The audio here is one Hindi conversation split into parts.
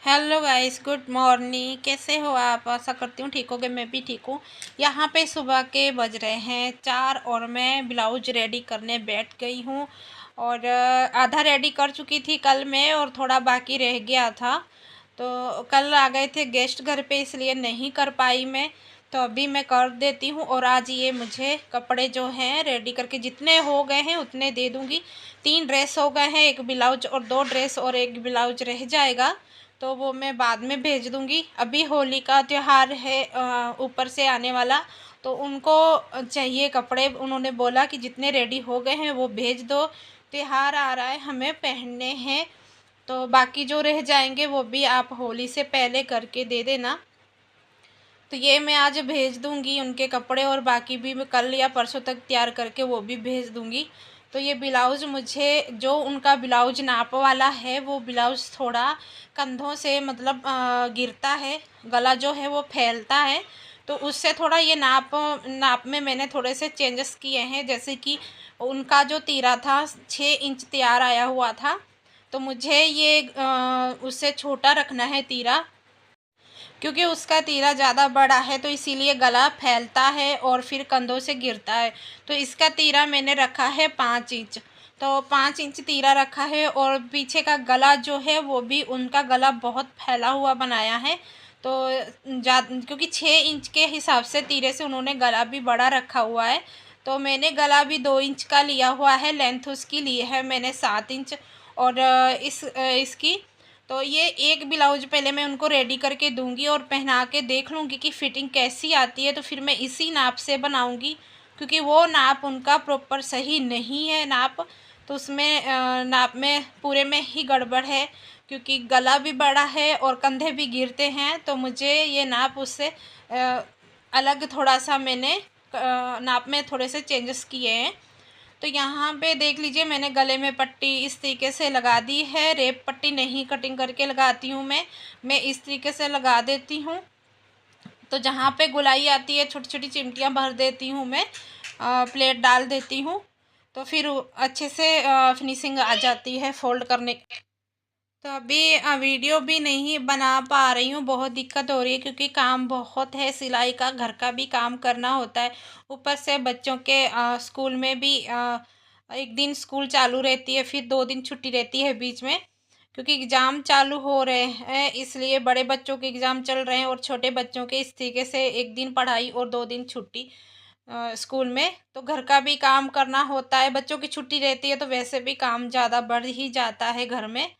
Hello guys, good morning. कैसे हो आप? आशा करती हूँ ठीक होगे। मैं भी ठीक हूँ। यहाँ पे सुबह के बज रहे हैं 4 और मैं ब्लाउज रेडी करने बैठ गई हूँ। और आधा रेडी कर चुकी थी कल मैं, और थोड़ा बाकी रह गया था। तो कल आ गए थे गेस्ट घर पे, इसलिए नहीं कर पाई मैं। तो अभी मैं कर देती हूँ। और आज ये मुझे कपड़े जो हैं रेडी करके जितने हो गए हैं उतने दे दूँगी। 3 ड्रेस हो गए हैं, एक ब्लाउज और 2 ड्रेस और एक ब्लाउज रह जाएगा, तो वो मैं बाद में भेज दूँगी। अभी होली का त्यौहार है ऊपर से आने वाला, तो उनको चाहिए कपड़े। उन्होंने बोला कि जितने रेडी हो गए हैं वो भेज दो, त्यौहार आ रहा है, हमें पहनने हैं। तो बाकी जो रह जाएंगे वो भी आप होली से पहले करके दे देना। तो ये मैं आज भेज दूँगी उनके कपड़े, और बाकी भी मैं कल या परसों तक तैयार करके वो भी भेज दूँगी। तो ये ब्लाउज़ मुझे, जो उनका ब्लाउज नाप वाला है, वो ब्लाउज़ थोड़ा कंधों से मतलब गिरता है, गला जो है वो फैलता है। तो उससे थोड़ा ये नाप में मैंने थोड़े से चेंजेस किए हैं। जैसे कि उनका जो तीरा था 6 इंच तैयार आया हुआ था, तो मुझे ये उससे छोटा रखना है तीरा, क्योंकि उसका तीरा ज़्यादा बड़ा है, तो इसीलिए गला फैलता है और फिर कंधों से गिरता है। तो इसका तीरा मैंने रखा है 5 इंच। तो 5 इंच तीरा रखा है, और पीछे का गला जो है वो भी उनका गला बहुत फैला हुआ बनाया है। तो क्योंकि 6 इंच के हिसाब से तीरे से उन्होंने गला भी बड़ा रखा हुआ है। तो मैंने गला भी 2 इंच का लिया हुआ है, लेंथ उसकी ली है मैंने 7 इंच। और इसकी तो ये एक ब्लाउज पहले मैं उनको रेडी करके दूंगी और पहना के देख लूँगी कि फ़िटिंग कैसी आती है। तो फिर मैं इसी नाप से बनाऊंगी, क्योंकि वो नाप उनका प्रॉपर सही नहीं है नाप। तो उसमें नाप में पूरे में ही गड़बड़ है, क्योंकि गला भी बड़ा है और कंधे भी गिरते हैं। तो मुझे ये नाप उससे अलग थोड़ा सा मैंने नाप में थोड़े से चेंजेस किए हैं। तो यहाँ पे देख लीजिए, मैंने गले में पट्टी इस तरीके से लगा दी है। रेप पट्टी नहीं कटिंग करके लगाती हूँ मैं इस तरीके से लगा देती हूँ। तो जहाँ पे गुलाई आती है छोटी छोटी चिमटियाँ भर देती हूँ मैं, प्लेट डाल देती हूँ। तो फिर अच्छे से फिनिशिंग आ जाती है फोल्ड करने। तो अभी वीडियो भी नहीं बना पा रही हूँ, बहुत दिक्कत हो रही है, क्योंकि काम बहुत है, सिलाई का, घर का भी काम करना होता है। ऊपर से बच्चों के स्कूल में भी एक दिन स्कूल चालू रहती है, फिर 2 दिन छुट्टी रहती है बीच में, क्योंकि एग्ज़ाम चालू हो रहे हैं। इसलिए बड़े बच्चों के एग्ज़ाम चल रहे हैं और छोटे बच्चों के इस तरीके से 1 दिन पढ़ाई और 2 दिन छुट्टी स्कूल में। तो घर का भी काम करना होता है, बच्चों की छुट्टी रहती है तो वैसे भी काम ज़्यादा बढ़ ही जाता है घर में।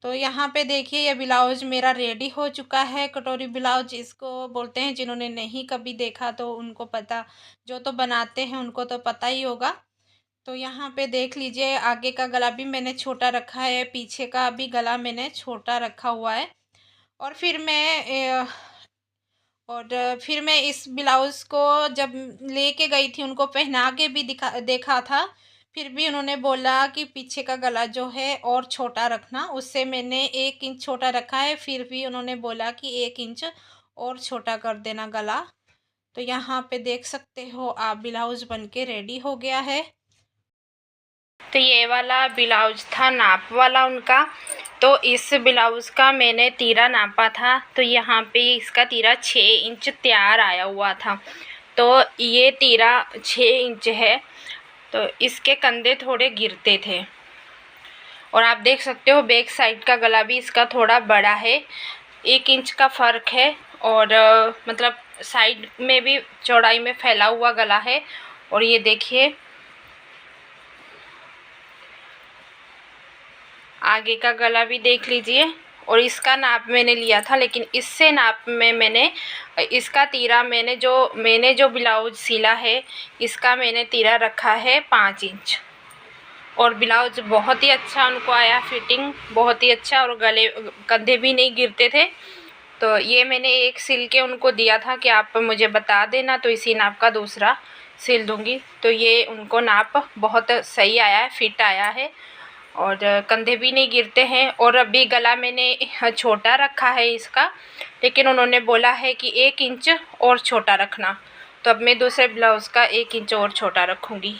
तो यहाँ पे देखिए, ये ब्लाउज मेरा रेडी हो चुका है। कटोरी ब्लाउज इसको बोलते हैं, जिन्होंने नहीं कभी देखा तो उनको पता, जो तो बनाते हैं उनको तो पता ही होगा। तो यहाँ पे देख लीजिए, आगे का गला भी मैंने छोटा रखा है, पीछे का भी गला मैंने छोटा रखा हुआ है। और फिर मैं इस ब्लाउज़ को जब लेके गई थी, उनको पहना के भी देखा था। फिर भी उन्होंने बोला कि पीछे का गला जो है और छोटा रखना। उससे मैंने 1 इंच छोटा रखा है, फिर भी उन्होंने बोला कि 1 इंच और छोटा कर देना गला। तो यहाँ पे देख सकते हो आप, ब्लाउज़ बन के रेडी हो गया है। तो ये वाला ब्लाउज था नाप वाला उनका। तो इस ब्लाउज़ का मैंने तीरा नापा था, तो यहाँ पे इसका तीरा 6 इंच तैयार आया हुआ था। तो ये तीरा 6 इंच है, तो इसके कंधे थोड़े गिरते थे। और आप देख सकते हो बैक साइड का गला भी इसका थोड़ा बड़ा है, 1 इंच का फ़र्क है। और मतलब साइड में भी चौड़ाई में फैला हुआ गला है। और ये देखिए, आगे का गला भी देख लीजिए। और इसका नाप मैंने लिया था, लेकिन इससे नाप में मैंने इसका तीरा मैंने जो ब्लाउज सिला है, इसका मैंने तीरा रखा है 5 इंच। और ब्लाउज बहुत ही अच्छा उनको आया, फिटिंग बहुत ही अच्छा, और गले कंधे भी नहीं गिरते थे। तो ये मैंने एक सिल के उनको दिया था कि आप मुझे बता देना, तो इसी नाप का दूसरा सिल दूँगी। तो ये उनको नाप बहुत सही आया है, फिट आया है, और कंधे भी नहीं गिरते हैं। और अभी गला मैंने छोटा रखा है इसका, लेकिन उन्होंने बोला है कि 1 इंच और छोटा रखना। तो अब मैं दूसरे ब्लाउज़ का 1 इंच और छोटा रखूँगी।